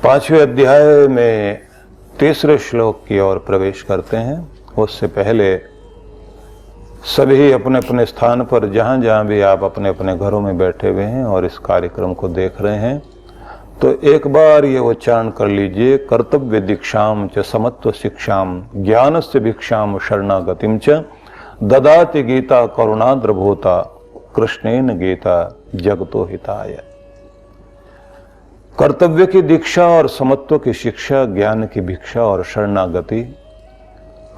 पांचवें अध्याय में तीसरे श्लोक की ओर प्रवेश करते हैं। उससे पहले सभी अपने अपने स्थान पर जहाँ जहाँ भी आप अपने अपने घरों में बैठे हुए हैं और इस कार्यक्रम को देख रहे हैं, तो एक बार ये उच्चारण कर लीजिए, कर्तव्य दीक्षाम च समत्व शिक्षाम ज्ञानस्य भिक्षाम शरणागतिम च ददाति गीता करुणाद्रभूता कृष्णेन गीता जगतो हिताय। कर्तव्य की दीक्षा और समत्व की शिक्षा, ज्ञान की भिक्षा और शरणागति,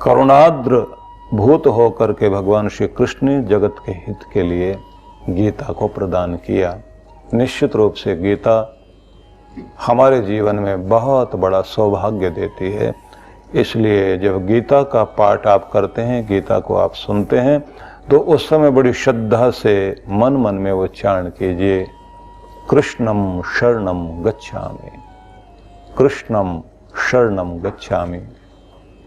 करुणाद्र भूत होकर के भगवान श्री कृष्ण ने जगत के हित के लिए गीता को प्रदान किया। निश्चित रूप से गीता हमारे जीवन में बहुत बड़ा सौभाग्य देती है। इसलिए जब गीता का पाठ आप करते हैं, गीता को आप सुनते हैं, तो उस समय बड़ी श्रद्धा से मन मन में उच्चारण कीजिए, कृष्णम शरणम गच्छामि, कृष्णम शरणम गच्छामि,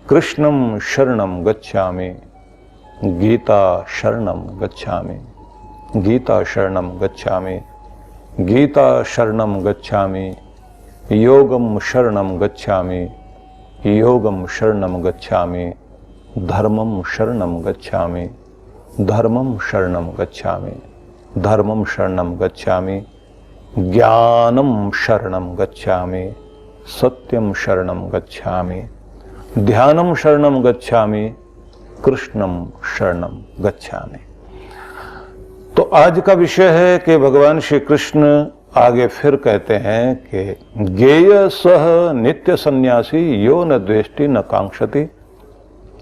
कृष्णम शरणम गच्छामि, गीता शरणम गच्छामि, गीता शरणम गच्छामि, गीता शरणम गच्छामि, योगम शरणम गच्छामि, योगम शरणम गच्छामि, धर्मम शरणम गच्छामि, धर्मम शरणम गच्छामि, धर्मम शरणम गच्छामि, ज्ञानम शरणम गच्छामि, सत्यम शरणम गच्छामि, ध्यानम शरणम गच्छामि, कृष्णम शरणम गच्छामि। तो आज का विषय है कि भगवान श्री कृष्ण आगे फिर कहते हैं कि ज्ञेय सह नित्य सन्यासी यो न द्वेष्टि न कांक्षति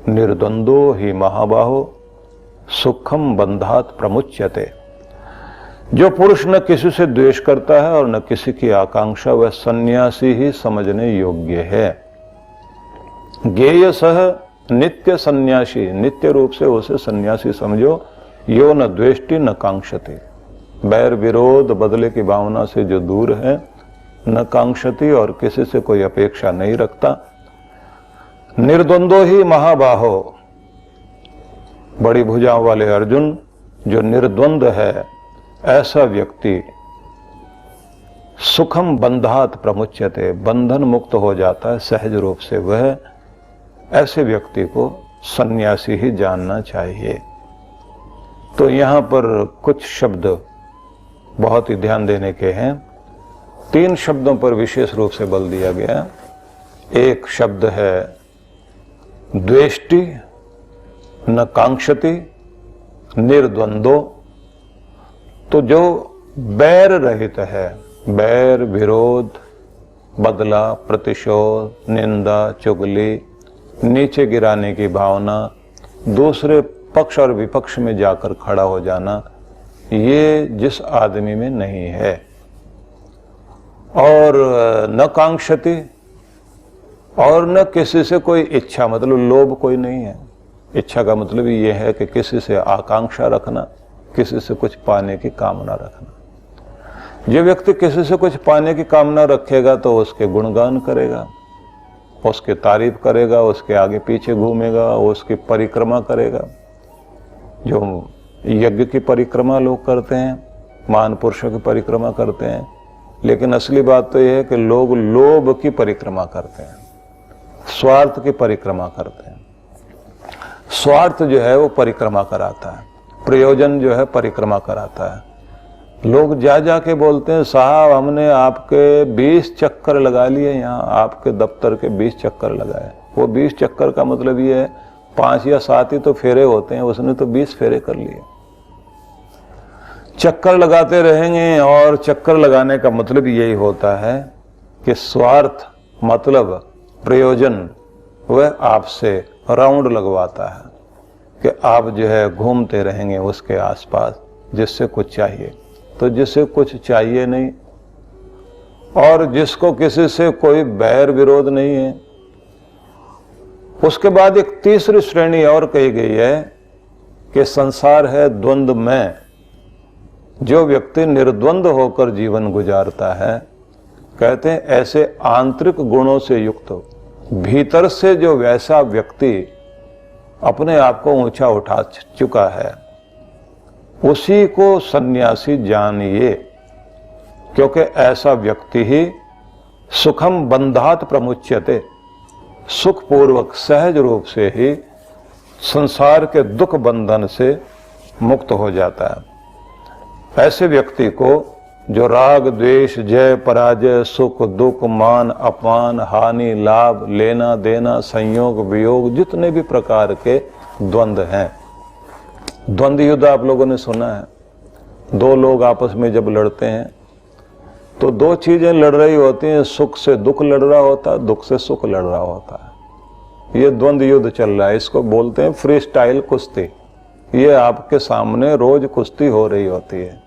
निर्द्वंदो ही महाबाहो सुखम बंधात प्रमुच्यते। जो पुरुष न किसी से द्वेष करता है और न किसी की आकांक्षा, वह सन्यासी ही समझने योग्य है। ज्ञेय सह नित्य सन्यासी, नित्य रूप से उसे सन्यासी समझो। यो न द्वेष्टि न कांक्षति, बैर विरोध बदले की भावना से जो दूर है, न कांक्षति और किसी से कोई अपेक्षा नहीं रखता। निर्द्वंदो ही महाबाहो, बड़ी भुजाओं वाले अर्जुन, जो निर्द्वंद है ऐसा व्यक्ति सुखम बंधात प्रमुच्यते, बंधन मुक्त हो जाता है सहज रूप से। वह ऐसे व्यक्ति को सन्यासी ही जानना चाहिए। तो यहाँ पर कुछ शब्द बहुत ही ध्यान देने के हैं। 3 शब्दों पर विशेष रूप से बल दिया गया। एक शब्द है द्वेष्टि, न कांक्षति, निर्द्वंदो। तो जो बैर रहित है, बैर विरोध बदला प्रतिशोध निंदा चुगली नीचे गिराने की भावना, दूसरे पक्ष और विपक्ष में जाकर खड़ा हो जाना, ये जिस आदमी में नहीं है। और न कांक्षति, और न किसी से कोई इच्छा, मतलब लोभ कोई नहीं है। इच्छा का मतलब ये है कि किसी से आकांक्षा रखना, किसी से कुछ पाने की कामना रखना। जो व्यक्ति किसी से कुछ पाने की कामना रखेगा तो उसके गुणगान करेगा, उसके तारीफ करेगा, उसके आगे पीछे घूमेगा, उसकी परिक्रमा करेगा। जो यज्ञ की परिक्रमा लोग करते हैं, महान पुरुषों की परिक्रमा करते हैं, लेकिन असली बात तो यह है कि लोग लोभ की परिक्रमा करते हैं, स्वार्थ की परिक्रमा करते हैं। स्वार्थ जो है वो परिक्रमा कराता है, प्रयोजन जो है परिक्रमा कराता है। लोग जा जाके बोलते हैं, साहब हमने आपके 20 चक्कर लगा लिए, यहाँ आपके दफ्तर के 20 चक्कर लगाए। वो 20 चक्कर का मतलब ये है 5 या 7 ही तो फेरे होते हैं, उसने तो 20 फेरे कर लिए। चक्कर लगाते रहेंगे, और चक्कर लगाने का मतलब यही होता है कि स्वार्थ मतलब प्रयोजन वह आपसे राउंड लगवाता है कि आप जो है घूमते रहेंगे उसके आसपास, जिससे कुछ चाहिए। तो जिसे कुछ चाहिए नहीं और जिसको किसी से कोई बैर विरोध नहीं है, उसके बाद एक तीसरी श्रेणी और कही गई है कि संसार है द्वंद्व में। जो व्यक्ति निर्द्वंद होकर जीवन गुजारता है, कहते हैं ऐसे आंतरिक गुणों से युक्त, भीतर से जो वैसा व्यक्ति अपने आप को ऊंचा उठा चुका है, उसी को सन्यासी जानिए, क्योंकि ऐसा व्यक्ति ही सुखम बंधात प्रमुच्यते, सुखपूर्वक सहज रूप से ही संसार के दुख बंधन से मुक्त हो जाता है। ऐसे व्यक्ति को जो राग द्वेष जय पराजय सुख दुख मान अपमान हानि लाभ लेना देना संयोग वियोग जितने भी प्रकार के द्वंद्व हैं, द्वंद्व युद्ध आप लोगों ने सुना है। दो लोग आपस में जब लड़ते हैं तो दो चीजें लड़ रही होती हैं, सुख से दुख लड़ रहा होता है, दुख से सुख लड़ रहा होता है। ये द्वंद्व युद्ध चल रहा है, इसको बोलते हैं फ्री स्टाइल कुश्ती। ये आपके सामने रोज कुश्ती हो रही होती है।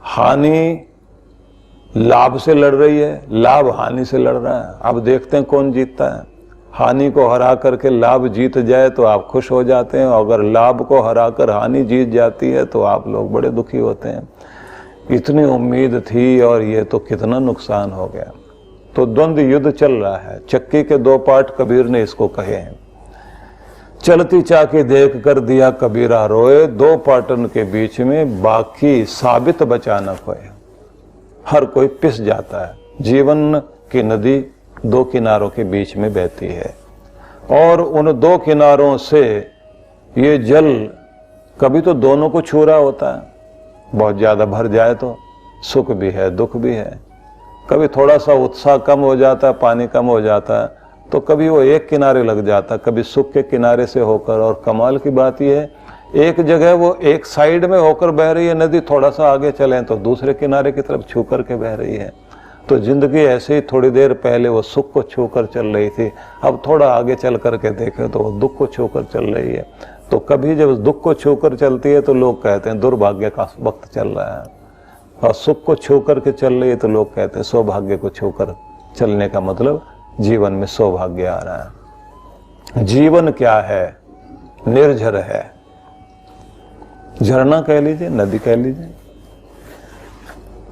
हानि लाभ से लड़ रही है, लाभ हानि से लड़ रहा है। अब देखते हैं कौन जीतता है। हानि को हरा करके लाभ जीत जाए तो आप खुश हो जाते हैं, अगर लाभ को हरा कर हानि जीत जाती है तो आप लोग बड़े दुखी होते हैं। इतनी उम्मीद थी और ये तो कितना नुकसान हो गया। तो द्वंद्व युद्ध चल रहा है। चक्की के दो पार्ट कबीर ने इसको कहे हैं। चलती चाकी देख कर दिया कबीरा रोए, दो पाटन के बीच में बाकी साबित बचा न खोए। हर कोई पिस जाता है। जीवन की नदी दो किनारों के बीच में बहती है और उन दो किनारों से ये जल कभी तो दोनों को छू रहा होता है। बहुत ज्यादा भर जाए तो सुख भी है दुख भी है। कभी थोड़ा सा उत्साह कम हो जाता है, पानी कम हो जाता है तो कभी वो एक किनारे लग जाता, कभी सुख के किनारे से होकर। और कमाल की बात यह है, एक जगह वो एक साइड में होकर बह रही है नदी, थोड़ा सा आगे चलें तो दूसरे किनारे की तरफ छू करके बह रही है। तो जिंदगी ऐसे ही थोड़ी देर पहले वो सुख को छू कर चल रही थी, अब थोड़ा आगे चल करके देखें तो वो दुख को छू कर चल रही है। तो कभी जब दुख को छू कर चलती है तो लोग कहते हैं दुर्भाग्य का वक्त चल रहा है, और सुख को छू करके चल रही है तो लोग कहते हैं सौभाग्य को छू कर चलने का मतलब जीवन में सौभाग्य आ रहा है। जीवन क्या है? निर्झर है। झरना कह लीजिए, नदी कह लीजिए।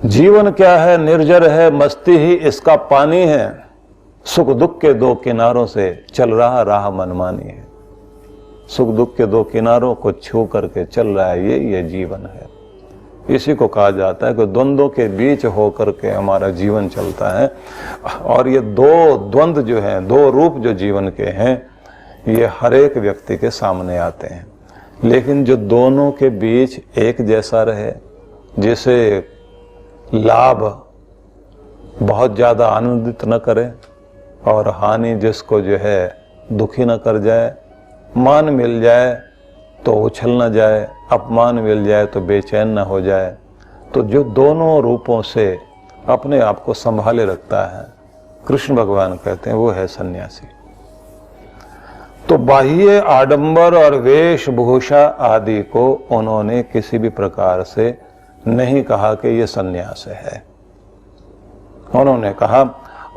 जीवन क्या है? निर्जर है, मस्ती ही इसका पानी है। सुख दुख के दो किनारों से चल रहा राह मनमानी है। सुख दुख के दो किनारों को छू करके चल रहा है, ये जीवन है। इसी को कहा जाता है कि द्वंद्वों के बीच होकर के हमारा जीवन चलता है। और ये दो द्वंद्व जो हैं, दो रूप जो जीवन के हैं, ये हर एक व्यक्ति के सामने आते हैं। लेकिन जो दोनों के बीच एक जैसा रहे, जिसे लाभ बहुत ज़्यादा आनंदित न करे और हानि जिसको जो है दुखी न कर जाए, मान मिल जाए तो उछल न जाए, अपमान मिल जाए तो बेचैन न हो जाए, तो जो दोनों रूपों से अपने आप को संभाले रखता है, कृष्ण भगवान कहते हैं वो है सन्यासी। तो बाह्य आडंबर और वेशभूषा आदि को उन्होंने किसी भी प्रकार से नहीं कहा कि ये सन्यास है। उन्होंने कहा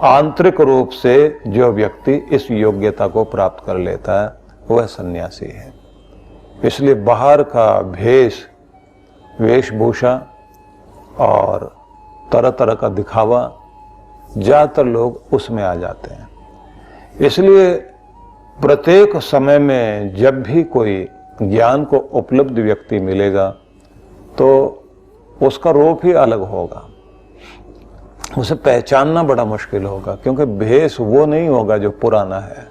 आंतरिक रूप से जो व्यक्ति इस योग्यता को प्राप्त कर लेता है वह सन्यासी है। इसलिए बाहर का वेशभूषा और तरह तरह का दिखावा, ज्यादातर लोग उसमें आ जाते हैं। इसलिए प्रत्येक समय में जब भी कोई ज्ञान को उपलब्ध व्यक्ति मिलेगा तो उसका रूप ही अलग होगा। उसे पहचानना बड़ा मुश्किल होगा, क्योंकि भेष वो नहीं होगा जो पुराना है।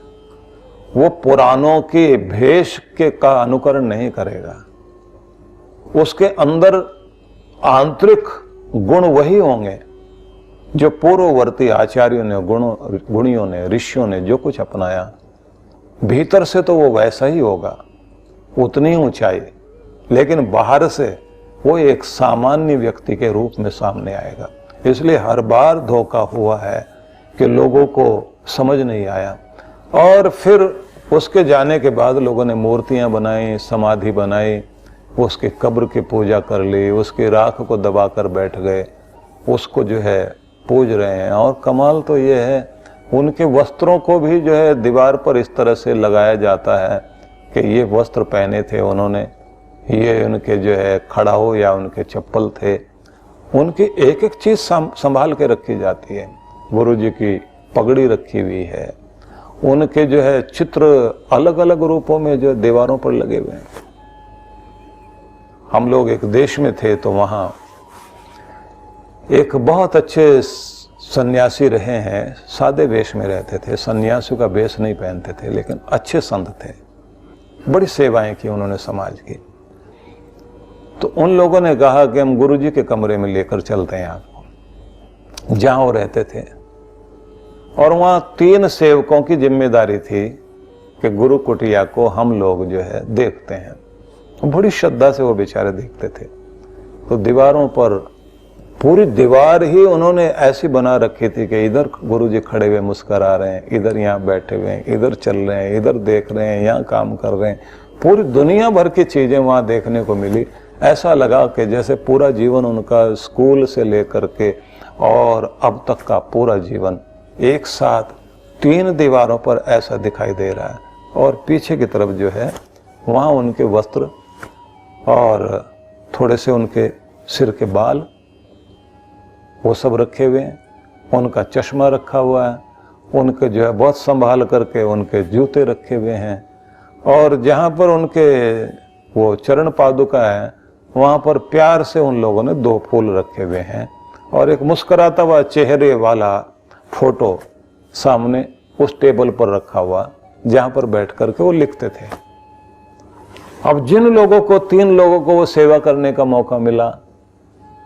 वो पुरानों के भेष के का अनुकरण नहीं करेगा। उसके अंदर आंतरिक गुण वही होंगे जो पूर्ववर्ती आचार्यों ने, गुणियों ने, ऋषियों ने जो कुछ अपनाया। भीतर से तो वो वैसा ही होगा, उतनी ऊंचाई, लेकिन बाहर से वो एक सामान्य व्यक्ति के रूप में सामने आएगा। इसलिए हर बार धोखा हुआ है कि लोगों को समझ नहीं आया, और फिर उसके जाने के बाद लोगों ने मूर्तियां बनाई, समाधि बनाई, उसके कब्र की पूजा कर ली, उसकी राख को दबा कर बैठ गए, उसको जो है पूज रहे हैं। और कमाल तो ये है, उनके वस्त्रों को भी जो है दीवार पर इस तरह से लगाया जाता है कि ये वस्त्र पहने थे उन्होंने, ये उनके जो है खड़ाऊ या उनके चप्पल थे। उनकी एक एक चीज संभाल के रखी जाती है। गुरु जी की पगड़ी रखी हुई है, उनके जो है चित्र अलग अलग रूपों में जो दीवारों पर लगे हुए हैं। हम लोग एक देश में थे तो वहां एक बहुत अच्छे सन्यासी रहे हैं, सादे वेश में रहते थे, सन्यासियों का वेश नहीं पहनते थे, लेकिन अच्छे संत थे, बड़ी सेवाएं की उन्होंने समाज की। तो उन लोगों ने कहा कि हम गुरुजी के कमरे में लेकर चलते हैं आपको, जहां वो रहते थे। और वहां 3 सेवकों की जिम्मेदारी थी कि गुरु कुटिया को हम लोग जो है देखते हैं। तो बड़ी श्रद्धा से वो बेचारे देखते थे। तो दीवारों पर, पूरी दीवार ही उन्होंने ऐसी बना रखी थी कि इधर गुरुजी खड़े हुए मुस्कुरा रहे हैं, इधर यहाँ बैठे हुए हैं, इधर चल रहे हैं, इधर देख रहे हैं, यहाँ काम कर रहे हैं। पूरी दुनिया भर की चीजें वहां देखने को मिली। ऐसा लगा कि जैसे पूरा जीवन उनका स्कूल से लेकर के और अब तक का पूरा जीवन एक साथ 3 दीवारों पर ऐसा दिखाई दे रहा है। और पीछे की तरफ जो है वहाँ उनके वस्त्र और थोड़े से उनके सिर के बाल वो सब रखे हुए हैं, उनका चश्मा रखा हुआ है, उनके जो है बहुत संभाल करके उनके जूते रखे हुए हैं। और जहाँ पर उनके वो चरण पादुका है वहाँ पर प्यार से उन लोगों ने 2 फूल रखे हुए हैं और एक मुस्कुराता हुआ चेहरे वाला फोटो सामने उस टेबल पर रखा हुआ जहाँ पर बैठ करके वो लिखते थे। अब जिन लोगों को 3 लोगों को वो सेवा करने का मौका मिला,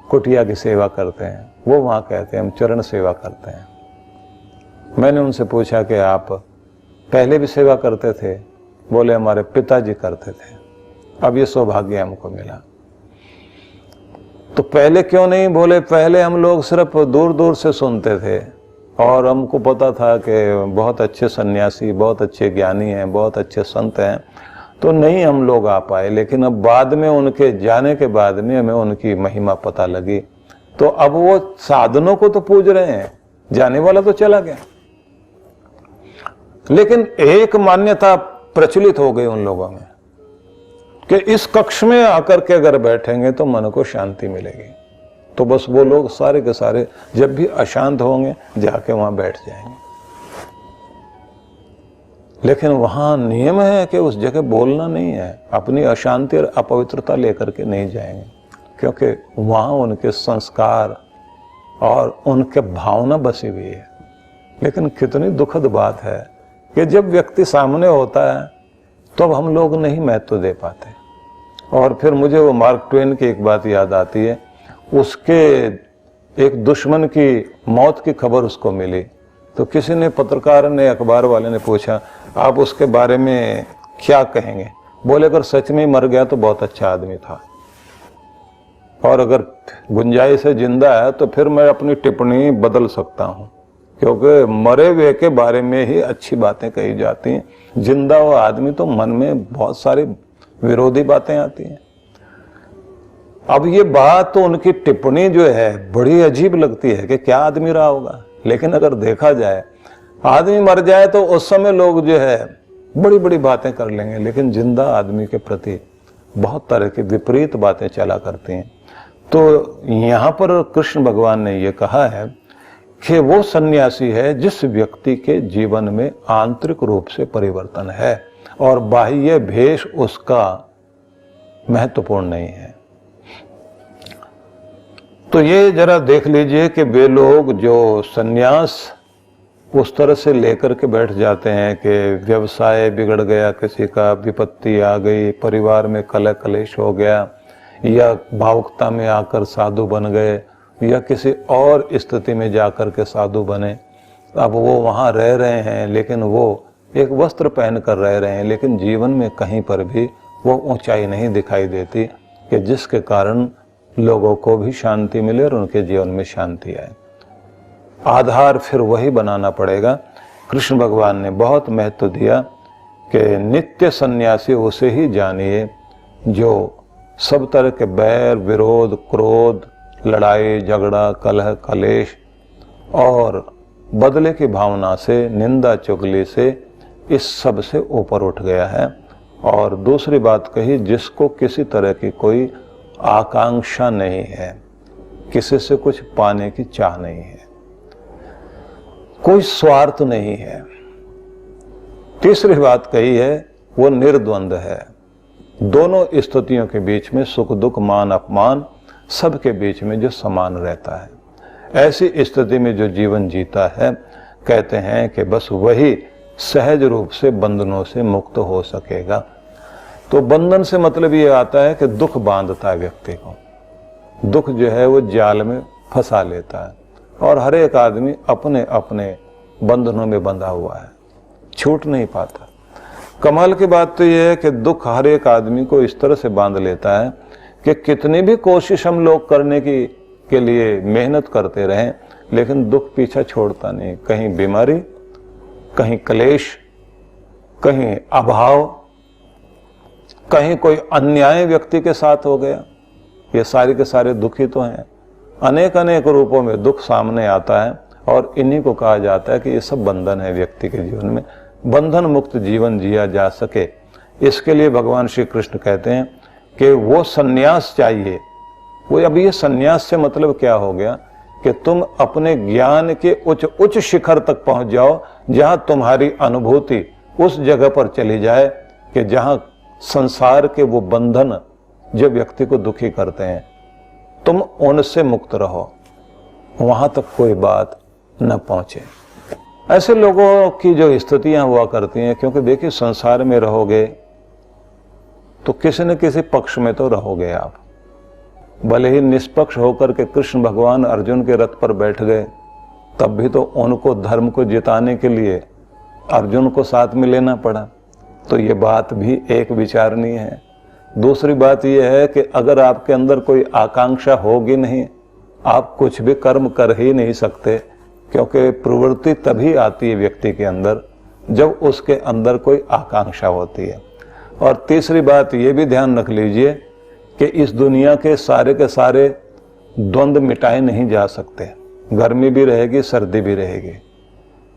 कुटिया की सेवा करते हैं, वो वहाँ कहते हैं हम चरण सेवा करते हैं। मैंने उनसे पूछा कि आप पहले भी सेवा करते थे? बोले हमारे पिताजी करते थे, अब ये सौभाग्य हमको मिला। तो पहले क्यों नहीं? बोले पहले हम लोग सिर्फ दूर दूर से सुनते थे और हमको पता था कि बहुत अच्छे सन्यासी, बहुत अच्छे ज्ञानी हैं, बहुत अच्छे संत हैं, तो नहीं हम लोग आ पाए। लेकिन अब बाद में उनके जाने के बाद में हमें उनकी महिमा पता लगी। तो अब वो साधनों को तो पूज रहे हैं, जाने वाला तो चला गया। लेकिन एक मान्यता प्रचलित हो गई उन लोगों में कि इस कक्ष में आकर के अगर बैठेंगे तो मन को शांति मिलेगी। तो बस वो लोग सारे के सारे जब भी अशांत होंगे जाके वहां बैठ जाएंगे। लेकिन वहां नियम है कि उस जगह बोलना नहीं है, अपनी अशांति और अपवित्रता लेकर के नहीं जाएंगे, क्योंकि वहां उनके संस्कार और उनके भावना बसी हुई है। लेकिन कितनी दुखद बात है कि जब व्यक्ति सामने होता है तो अब हम लोग नहीं महत्व दे पाते। और फिर मुझे वो मार्क ट्वेन की एक बात याद आती है। उसके एक दुश्मन की मौत की खबर उसको मिली, तो किसी ने, पत्रकार ने, अखबार वाले ने पूछा आप उसके बारे में क्या कहेंगे? बोले अगर सच में मर गया तो बहुत अच्छा आदमी था, और अगर गुंजाइश है जिंदा है तो फिर मैं अपनी टिप्पणी बदल सकता हूँ, क्योंकि मरे हुए के बारे में ही अच्छी बातें कही जाती हैं। जिंदा हुआ आदमी तो मन में बहुत सारी विरोधी बातें आती हैं। अब ये बात तो उनकी टिप्पणी जो है बड़ी अजीब लगती है कि क्या आदमी रहा होगा। लेकिन अगर देखा जाए, आदमी मर जाए तो उस समय लोग जो है बड़ी बड़ी बातें कर लेंगे, लेकिन जिंदा आदमी के प्रति बहुत तरह की विपरीत बातें चला करती हैं। तो यहाँ पर कृष्ण भगवान ने ये कहा है कि वो सन्यासी है जिस व्यक्ति के जीवन में आंतरिक रूप से परिवर्तन है और बाह्य भेष उसका महत्वपूर्ण नहीं है। तो ये जरा देख लीजिए कि वे लोग जो सन्यास उस तरह से लेकर के बैठ जाते हैं कि व्यवसाय बिगड़ गया, किसी का विपत्ति आ गई, परिवार में कलह कलेश हो गया, या भावुकता में आकर साधु बन गए, या किसी और स्थिति में जाकर के साधु बने। अब वो वहाँ रह रहे हैं, लेकिन वो एक वस्त्र पहन कर रह रहे हैं, लेकिन जीवन में कहीं पर भी वो ऊंचाई नहीं दिखाई देती कि जिसके कारण लोगों को भी शांति मिले और उनके जीवन में शांति आए। आधार फिर वही बनाना पड़ेगा। कृष्ण भगवान ने बहुत महत्व दिया कि नित्य सन्यासी उसे ही जानिए जो सब तरह के बैर, विरोध, क्रोध, लड़ाई झगड़ा, कलह कलेश और बदले की भावना से, निंदा चुगली से, इस सब से ऊपर उठ गया है। और दूसरी बात कही, जिसको किसी तरह की कोई आकांक्षा नहीं है, किसी से कुछ पाने की चाह नहीं है, कोई स्वार्थ नहीं है। तीसरी बात कही है वो निर्द्वंद है, दोनों स्थितियों के बीच में, सुख दुख मान अपमान सबके बीच में जो समान रहता है, ऐसी स्थिति में जो जीवन जीता है, कहते हैं कि बस वही सहज रूप से बंधनों से मुक्त हो सकेगा। तो बंधन से मतलब ये आता है कि दुख बांधता है व्यक्ति को, दुख जो है वो जाल में फंसा लेता है, और हर एक आदमी अपने अपने बंधनों में बंधा हुआ है, छूट नहीं पाता। कमाल की बात तो यह है कि दुख हर एक आदमी को इस तरह से बांध लेता है कि कितनी भी कोशिश हम लोग करने की के लिए मेहनत करते रहें, लेकिन दुख पीछा छोड़ता नहीं। कहीं बीमारी, कहीं क्लेश, कहीं अभाव, कहीं कोई अन्याय व्यक्ति के साथ हो गया, ये सारे के सारे दुखी तो हैं। अनेक अनेक रूपों में दुख सामने आता है, और इन्हीं को कहा जाता है कि ये सब बंधन है व्यक्ति के जीवन में। बंधन मुक्त जीवन जिया जा सके, इसके लिए भगवान श्री कृष्ण कहते हैं कि वो सन्यास चाहिए। वो अभी ये सन्यास से मतलब क्या हो गया कि तुम अपने ज्ञान के उच्च शिखर तक पहुंच जाओ, जहां तुम्हारी अनुभूति उस जगह पर चली जाए कि जहां संसार के वो बंधन जो व्यक्ति को दुखी करते हैं, तुम उनसे मुक्त रहो, वहां तक कोई बात न पहुंचे। ऐसे लोगों की जो स्थितियां हुआ करती हैं, क्योंकि देखिए संसार में रहोगे तो किसी न किसी पक्ष में तो रहोगे आप। भले ही निष्पक्ष होकर के कृष्ण भगवान अर्जुन के रथ पर बैठ गए, तब भी तो उनको धर्म को जिताने के लिए अर्जुन को साथ में लेना पड़ा। तो ये बात भी एक विचारणीय है। दूसरी बात यह है कि अगर आपके अंदर कोई आकांक्षा होगी नहीं, आप कुछ भी कर्म कर ही नहीं सकते, क्योंकि प्रवृत्ति तभी आती है व्यक्ति के अंदर जब उसके अंदर कोई आकांक्षा होती है। और तीसरी बात ये भी ध्यान रख लीजिए कि इस दुनिया के सारे द्वंद्व मिटाए नहीं जा सकते। गर्मी भी रहेगी, सर्दी भी रहेगी।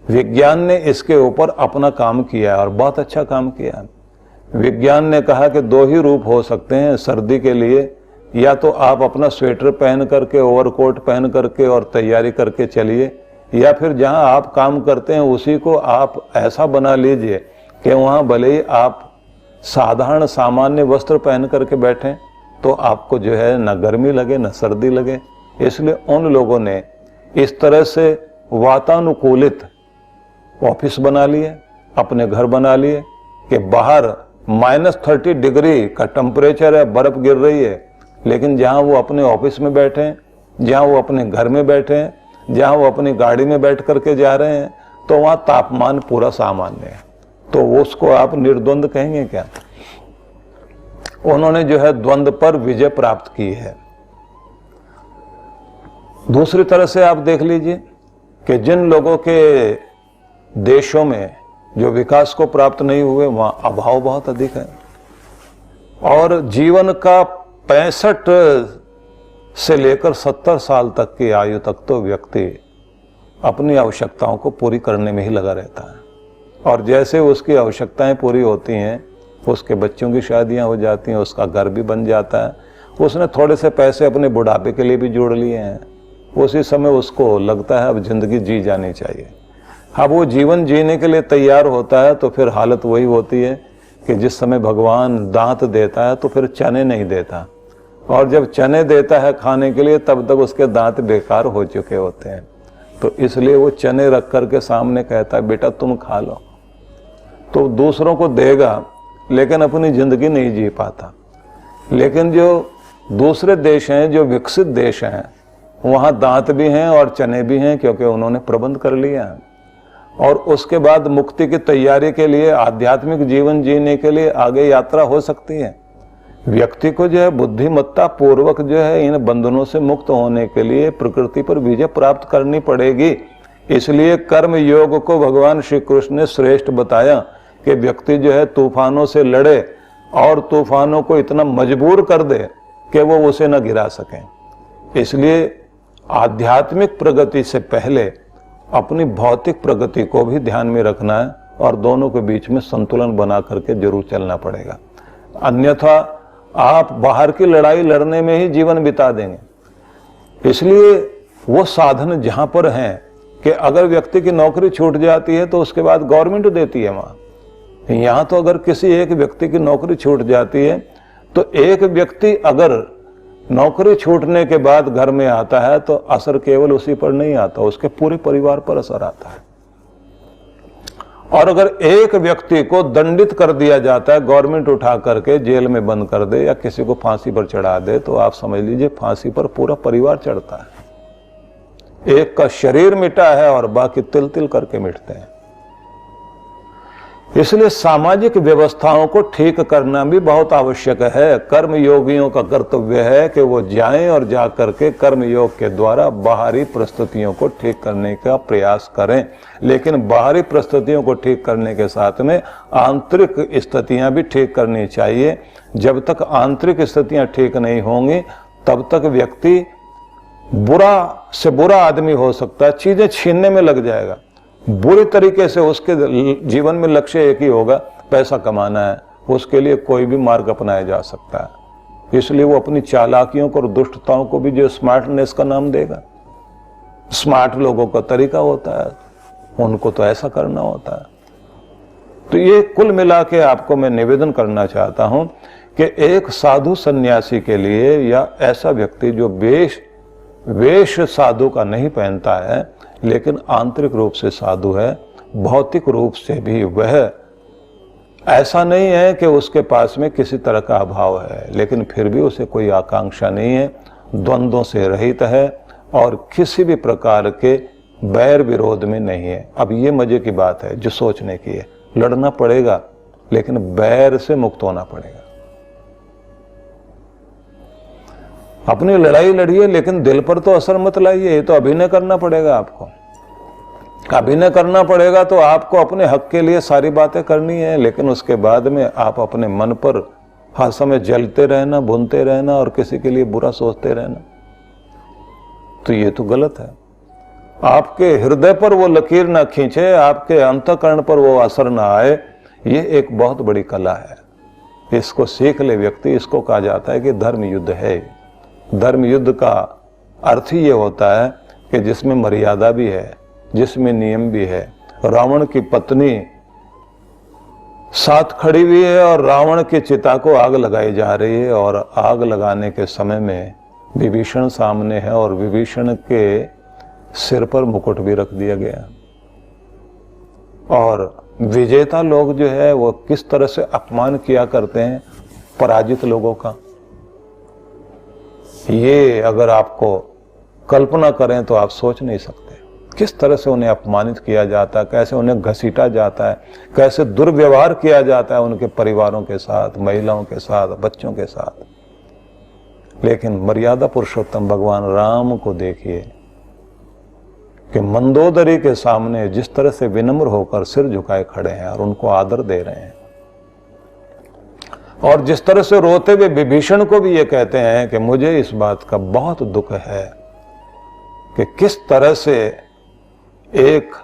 विज्ञान ने इसके ऊपर अपना काम किया और बहुत अच्छा काम किया। विज्ञान ने कहा कि दो ही रूप हो सकते हैं सर्दी के लिए, या तो आप अपना स्वेटर पहन करके, ओवरकोट पहन करके और तैयारी करके चलिए, या फिर जहां आप काम करते हैं उसी को आप ऐसा बना लीजिए कि वहां भले ही आप साधारण सामान्य वस्त्र पहन करके बैठें तो आपको जो है न गर्मी लगे न सर्दी लगे। इसलिए उन लोगों ने इस तरह से वातानुकूलित ऑफिस बना लिए, अपने घर बना लिए कि बाहर -30 डिग्री का टेम्परेचर है, बर्फ गिर रही है, लेकिन जहां वो अपने ऑफिस में बैठे हैं, जहां वो अपने घर में बैठे हैं, जहां वो अपनी गाड़ी में बैठ करके जा रहे हैं, तो वहां तापमान पूरा सामान्य है। तो उसको आप निर्द्वंद कहेंगे क्या? उन्होंने जो है द्वंद्व पर विजय प्राप्त की है। दूसरी तरह से आप देख लीजिए कि जिन लोगों के देशों में जो विकास को प्राप्त नहीं हुए, वहां अभाव बहुत अधिक है, और जीवन का 65 से लेकर 70 साल तक की आयु तक तो व्यक्ति अपनी आवश्यकताओं को पूरी करने में ही लगा रहता है। और जैसे उसकी आवश्यकताएं पूरी होती हैं, उसके बच्चों की शादियां हो जाती हैं, उसका घर भी बन जाता है, उसने थोड़े से पैसे अपने बुढ़ापे के लिए भी जोड़ लिए हैं, उसी समय उसको लगता है अब जिंदगी जी जानी चाहिए। अब वो जीवन जीने के लिए तैयार होता है तो फिर हालत वही होती है कि जिस समय भगवान दांत देता है तो फिर चने नहीं देता, और जब चने देता है खाने के लिए तब तक उसके दांत बेकार हो चुके होते हैं। तो इसलिए वो चने रख करके सामने कहता है बेटा तुम खा लो। तो दूसरों को देगा लेकिन अपनी जिंदगी नहीं जी पाता। लेकिन जो दूसरे देश हैं, जो विकसित देश हैं, वहाँ दांत भी हैं और चने भी हैं, क्योंकि उन्होंने प्रबंध कर लिया है। और उसके बाद मुक्ति की तैयारी के लिए, आध्यात्मिक जीवन जीने के लिए आगे यात्रा हो सकती है। व्यक्ति को जो है बुद्धिमत्ता पूर्वक जो है इन बंधनों से मुक्त होने के लिए प्रकृति पर विजय प्राप्त करनी पड़ेगी। इसलिए कर्म योग को भगवान श्री कृष्ण ने श्रेष्ठ बताया कि व्यक्ति जो है तूफानों से लड़े और तूफानों को इतना मजबूर कर दे कि वो उसे न गिरा सकें। इसलिए आध्यात्मिक प्रगति से पहले अपनी भौतिक प्रगति को भी ध्यान में रखना है, और दोनों के बीच में संतुलन बना करके जरूर चलना पड़ेगा। अन्यथा आप बाहर की लड़ाई लड़ने में ही जीवन बिता देंगे। इसलिए वो साधन जहां पर हैं कि अगर व्यक्ति की नौकरी छूट जाती है तो उसके बाद गवर्नमेंट देती है वहां। यहां तो अगर किसी एक व्यक्ति की नौकरी छूट जाती है तो एक व्यक्ति अगर नौकरी छूटने के बाद घर में आता है तो असर केवल उसी पर नहीं आता, उसके पूरे परिवार पर असर आता है। और अगर एक व्यक्ति को दंडित कर दिया जाता है, गवर्नमेंट उठा करके जेल में बंद कर दे या किसी को फांसी पर चढ़ा दे, तो आप समझ लीजिए फांसी पर पूरा परिवार चढ़ता है। एक का शरीर मिटा है और बाकी तिल तिल करके मिटते हैं। इसलिए सामाजिक व्यवस्थाओं को ठीक करना भी बहुत आवश्यक है। कर्म योगियों का कर्तव्य है कि वो जाएं और जा करके कर्म योग के द्वारा बाहरी परिस्थितियों को ठीक करने का प्रयास करें। लेकिन बाहरी परिस्थितियों को ठीक करने के साथ में आंतरिक स्थितियां भी ठीक करनी चाहिए। जब तक आंतरिक स्थितियां ठीक नहीं होंगी तब तक व्यक्ति बुरा से बुरा आदमी हो सकता है, चीजें छीनने में लग जाएगा। बुरी तरीके से उसके जीवन में लक्ष्य एक ही होगा, पैसा कमाना है, उसके लिए कोई भी मार्ग अपनाया जा सकता है। इसलिए वो अपनी चालाकियों को और दुष्टताओं को भी जो स्मार्टनेस का नाम देगा। स्मार्ट लोगों का तरीका होता है, उनको तो ऐसा करना होता है। तो ये कुल मिला के आपको मैं निवेदन करना चाहता हूं कि एक साधु सन्यासी के लिए या ऐसा व्यक्ति जो वेश साधु का नहीं पहनता है लेकिन आंतरिक रूप से साधु है, भौतिक रूप से भी वह ऐसा नहीं है कि उसके पास में किसी तरह का अभाव है, लेकिन फिर भी उसे कोई आकांक्षा नहीं है, द्वंद्वों से रहित है और किसी भी प्रकार के बैर विरोध में नहीं है। अब ये मजे की बात है जो सोचने की है, लड़ना पड़ेगा लेकिन बैर से मुक्त होना पड़ेगा। अपनी लड़ाई लड़िए लेकिन दिल पर तो असर मत लाइए। ये तो अभिनय करना पड़ेगा आपको, अभिनय करना पड़ेगा। तो आपको अपने हक के लिए सारी बातें करनी है, लेकिन उसके बाद में आप अपने मन पर हर समय जलते रहना, भुनते रहना और किसी के लिए बुरा सोचते रहना, तो ये तो गलत है। आपके हृदय पर वो लकीर ना खींचे, आपके अंतःकरण पर वो असर ना आए, ये एक बहुत बड़ी कला है। इसको सीख ले व्यक्ति। इसको कहा जाता है कि धर्म युद्ध है। धर्म युद्ध का अर्थ ही ये होता है कि जिसमें मर्यादा भी है, जिसमें नियम भी है। रावण की पत्नी साथ खड़ी हुई है और रावण की चिता को आग लगाई जा रही है और आग लगाने के समय में विभीषण सामने है और विभीषण के सिर पर मुकुट भी रख दिया गया। और विजेता लोग जो है वो किस तरह से अपमान किया करते हैं पराजित लोगों का, ये अगर आपको कल्पना करें तो आप सोच नहीं सकते। किस तरह से उन्हें अपमानित किया जाता है, कैसे उन्हें घसीटा जाता है, कैसे दुर्व्यवहार किया जाता है उनके परिवारों के साथ, महिलाओं के साथ, बच्चों के साथ। लेकिन मर्यादा पुरुषोत्तम भगवान राम को देखिए कि मंदोदरी के सामने जिस तरह से विनम्र होकर सिर झुकाए खड़े हैं और उनको आदर दे रहे हैं। और जिस तरह से रोते हुए विभीषण को भी ये कहते हैं कि मुझे इस बात का बहुत दुख है कि किस तरह से एक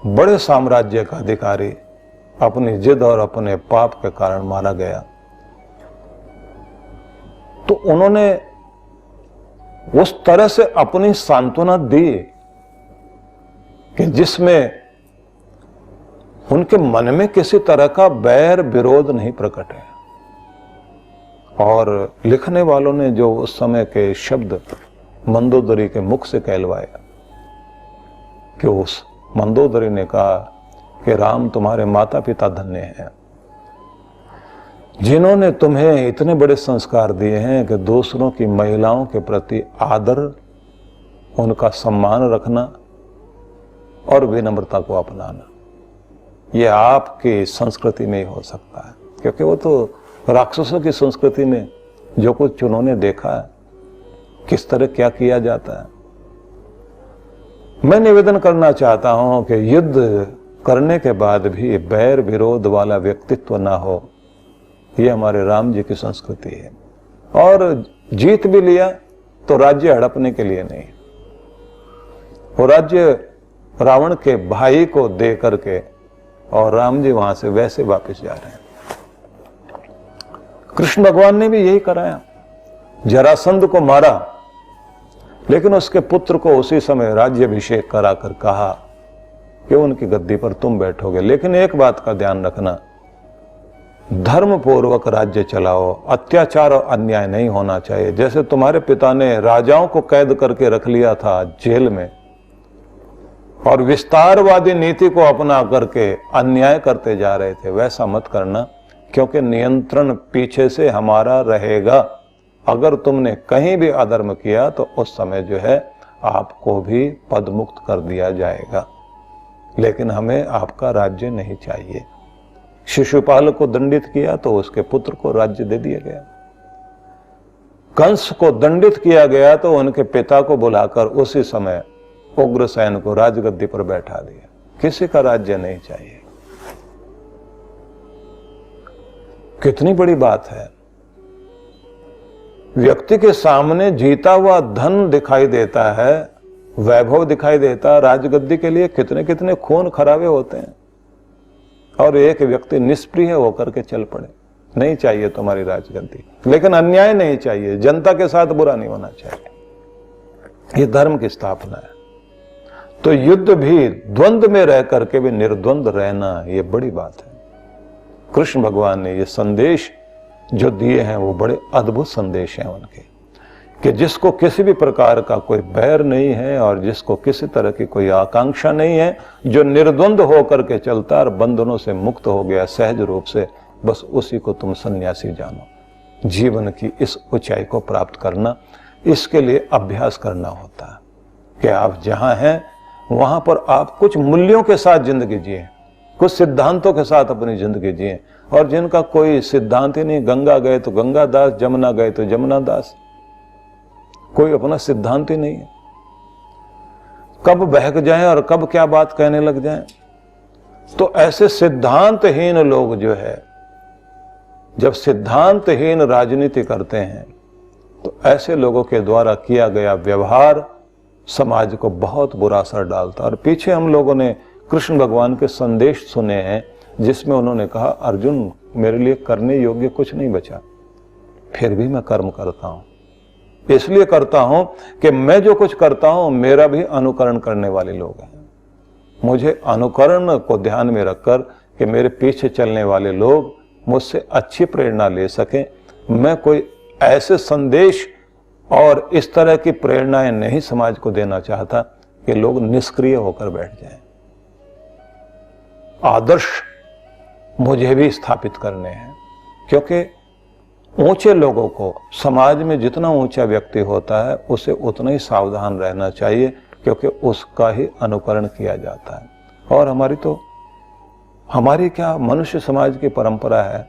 बड़े साम्राज्य का अधिकारी अपनी जिद और अपने पाप के कारण मारा गया। तो उन्होंने उस तरह से अपनी सांत्वना दी कि जिसमें उनके मन में किसी तरह का बैर विरोध नहीं प्रकट है। और लिखने वालों ने जो उस समय के शब्द मंदोदरी के मुख से कहलवाया कि उस मंदोदरी ने कहा कि राम तुम्हारे माता पिता धन्य हैं, जिन्होंने तुम्हें इतने बड़े संस्कार दिए हैं कि दूसरों की महिलाओं के प्रति आदर, उनका सम्मान रखना और विनम्रता को अपनाना। ये आपकी संस्कृति में ही हो सकता है, क्योंकि वो तो राक्षसों की संस्कृति में जो कुछ उन्होंने देखा है, किस तरह क्या किया जाता है। मैं निवेदन करना चाहता हूं कि युद्ध करने के बाद भी बैर विरोध वाला व्यक्तित्व ना हो, ये हमारे राम जी की संस्कृति है। और जीत भी लिया तो राज्य हड़पने के लिए नहीं, वो राज्य रावण के भाई को दे करके, और राम जी वहां से वैसे वापस जा रहे हैं। कृष्ण भगवान ने भी यही कराया, जरासंध को मारा, लेकिन उसके पुत्र को उसी समय राज्याभिषेक कराकर कहा कि उनकी गद्दी पर तुम बैठोगे। लेकिन एक बात का ध्यान रखना धर्म पूर्वक राज्य चलाओ, अत्याचार और अन्याय नहीं होना चाहिए। जैसे तुम्हारे पिता ने राजाओं को कैद करके रख लिया था जेल में और विस्तारवादी नीति को अपना करके अन्याय करते जा रहे थे, वैसा मत करना, क्योंकि नियंत्रण पीछे से हमारा रहेगा। अगर तुमने कहीं भी अधर्म किया तो उस समय जो है आपको भी पद मुक्त कर दिया जाएगा, लेकिन हमें आपका राज्य नहीं चाहिए। शिशुपाल को दंडित किया तो उसके पुत्र को राज्य दे दिया गया। कंस को दंडित किया गया तो उनके पिता को बुलाकर उसी समय उग्रसेन को राजगद्दी पर बैठा दिया। किसी का राज्य नहीं चाहिए। कितनी बड़ी बात है। व्यक्ति के सामने जीता हुआ धन दिखाई देता है, वैभव दिखाई देता है, राजगद्दी के लिए कितने कितने खून खराबे होते हैं, और एक व्यक्ति निष्प्रिय होकर के चल पड़े। नहीं चाहिए तुम्हारी राजगद्दी, लेकिन अन्याय नहीं चाहिए, जनता के साथ बुरा नहीं होना चाहिए। ये धर्म की स्थापना है। तो युद्ध भी द्वंद्व में रह करके भी निर्द्वंद रहना, ये बड़ी बात है। कृष्ण भगवान ने ये संदेश जो दिए हैं वो बड़े अद्भुत संदेश हैं उनके, कि जिसको किसी भी प्रकार का कोई बैर नहीं है और जिसको किसी तरह की कोई आकांक्षा नहीं है, जो निर्द्वंद होकर के चलता और बंधनों से मुक्त हो गया सहज रूप से, बस उसी को तुम सन्यासी जानो। जीवन की इस ऊंचाई को प्राप्त करना, इसके लिए अभ्यास करना होता है कि आप जहां हैं वहां पर आप कुछ मूल्यों के साथ जिंदगी जिए, कुछ सिद्धांतों के साथ अपनी जिंदगी जिए। और जिनका कोई सिद्धांत ही नहीं, गंगा गए तो गंगा दास, जमुना गए तो जमुना दास, कोई अपना सिद्धांत ही नहीं है। कब बहक जाएं और कब क्या बात कहने लग जाएं। तो ऐसे सिद्धांतहीन लोग जो है, जब सिद्धांतहीन राजनीति करते हैं, तो ऐसे लोगों के द्वारा किया गया व्यवहार समाज को बहुत बुरा असर डालता। और पीछे हम लोगों ने कृष्ण भगवान के संदेश सुने हैं, जिसमें उन्होंने कहा, अर्जुन मेरे लिए करने योग्य कुछ नहीं बचा, फिर भी मैं कर्म करता हूं। इसलिए करता हूं कि मैं जो कुछ करता हूं मेरा भी अनुकरण करने वाले लोग हैं। मुझे अनुकरण को ध्यान में रखकर कि मेरे पीछे चलने वाले लोग मुझसे अच्छी प्रेरणा ले सकें। मैं कोई ऐसे संदेश और इस तरह की प्रेरणाएं नहीं समाज को देना चाहता कि लोग निष्क्रिय होकर बैठ जाएं। आदर्श मुझे भी स्थापित करने हैं, क्योंकि ऊंचे लोगों को, समाज में जितना ऊंचा व्यक्ति होता है उसे उतना ही सावधान रहना चाहिए, क्योंकि उसका ही अनुकरण किया जाता है। और हमारी क्या मनुष्य समाज की परंपरा है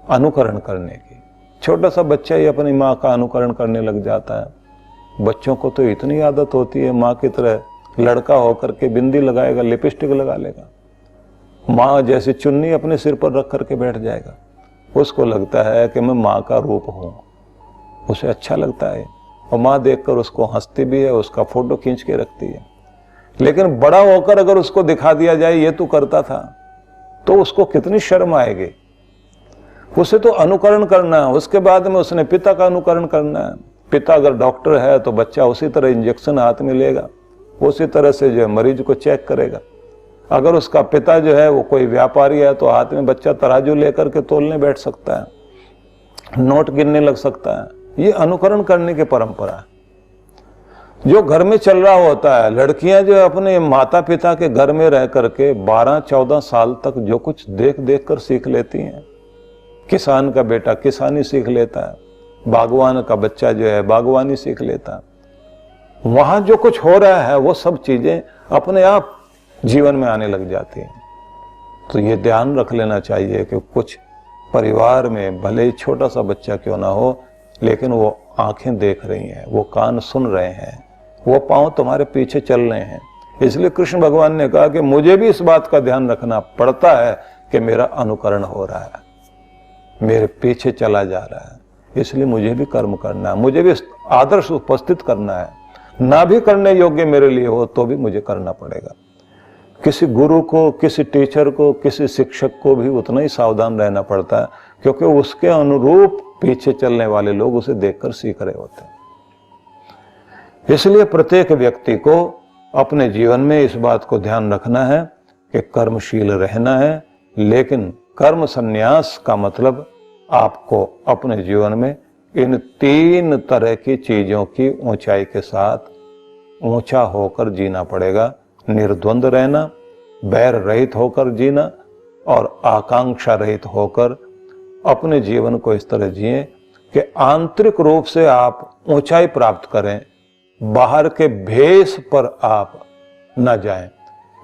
अनुकरण करने की। छोटा सा बच्चा ही अपनी माँ का अनुकरण करने लग जाता है। बच्चों को तो इतनी आदत होती है माँ की तरह, लड़का होकर के बिंदी लगाएगा, लिपस्टिक लगा लेगा, माँ जैसी चुन्नी अपने सिर पर रख करके बैठ जाएगा। उसको लगता है कि मैं माँ का रूप हूं, उसे अच्छा लगता है, और माँ देखकर उसको हंसती भी है, उसका फोटो खींच के रखती है। लेकिन बड़ा होकर अगर उसको दिखा दिया जाए ये तू करता था, तो उसको कितनी शर्म आएगी। उसे तो अनुकरण करना है, उसके बाद में उसने पिता का अनुकरण करना है। पिता अगर डॉक्टर है तो बच्चा उसी तरह इंजेक्शन हाथ में लेगा, उसी तरह से जो मरीज को चेक करेगा। अगर उसका पिता जो है वो कोई व्यापारी है तो हाथ में बच्चा तराजू लेकर के तोलने बैठ सकता है, नोट गिनने लग सकता है। ये अनुकरण करने की परंपरा है जो घर में चल रहा होता है। लड़कियां जो अपने माता पिता के घर में रह करके 12-14 साल तक जो कुछ देख देख कर सीख लेती हैं। किसान का बेटा किसानी सीख लेता है, बागवान का बच्चा जो है बागवानी सीख लेता है। वहां जो कुछ हो रहा है वो सब चीजें अपने आप जीवन में आने लग जाती हैं। तो ये ध्यान रख लेना चाहिए कि कुछ परिवार में भले ही छोटा सा बच्चा क्यों ना हो, लेकिन वो आंखें देख रही हैं, वो कान सुन रहे हैं, वो पांव तुम्हारे पीछे चल रहे हैं। इसलिए कृष्ण भगवान ने कहा कि मुझे भी इस बात का ध्यान रखना पड़ता है कि मेरा अनुकरण हो रहा है, मेरे पीछे चला जा रहा है, इसलिए मुझे भी कर्म करना है, मुझे भी आदर्श उपस्थित करना है। ना भी करने योग्य मेरे लिए हो तो भी मुझे करना पड़ेगा। किसी गुरु को, किसी टीचर को, किसी शिक्षक को भी उतना ही सावधान रहना पड़ता है, क्योंकि उसके अनुरूप पीछे चलने वाले लोग उसे देखकर सीख रहे होते हैं। इसलिए प्रत्येक व्यक्ति को अपने जीवन में इस बात को ध्यान रखना है कि कर्मशील रहना है, लेकिन कर्म संन्यास का मतलब आपको अपने जीवन में इन 3 तरह की चीजों की ऊंचाई के साथ ऊंचा होकर जीना पड़ेगा। निर्द्वंद रहना, बैर रहित होकर जीना और आकांक्षा रहित होकर अपने जीवन को इस तरह जिए कि आंतरिक रूप से आप ऊंचाई प्राप्त करें, बाहर के भेष पर आप न जाएं।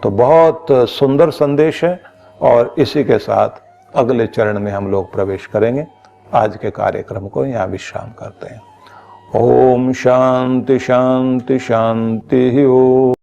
तो बहुत सुंदर संदेश है और इसी के साथ अगले चरण में हम लोग प्रवेश करेंगे। आज के कार्यक्रम को यहाँ विश्राम करते हैं। ओम शांति शांति शांति। ओम।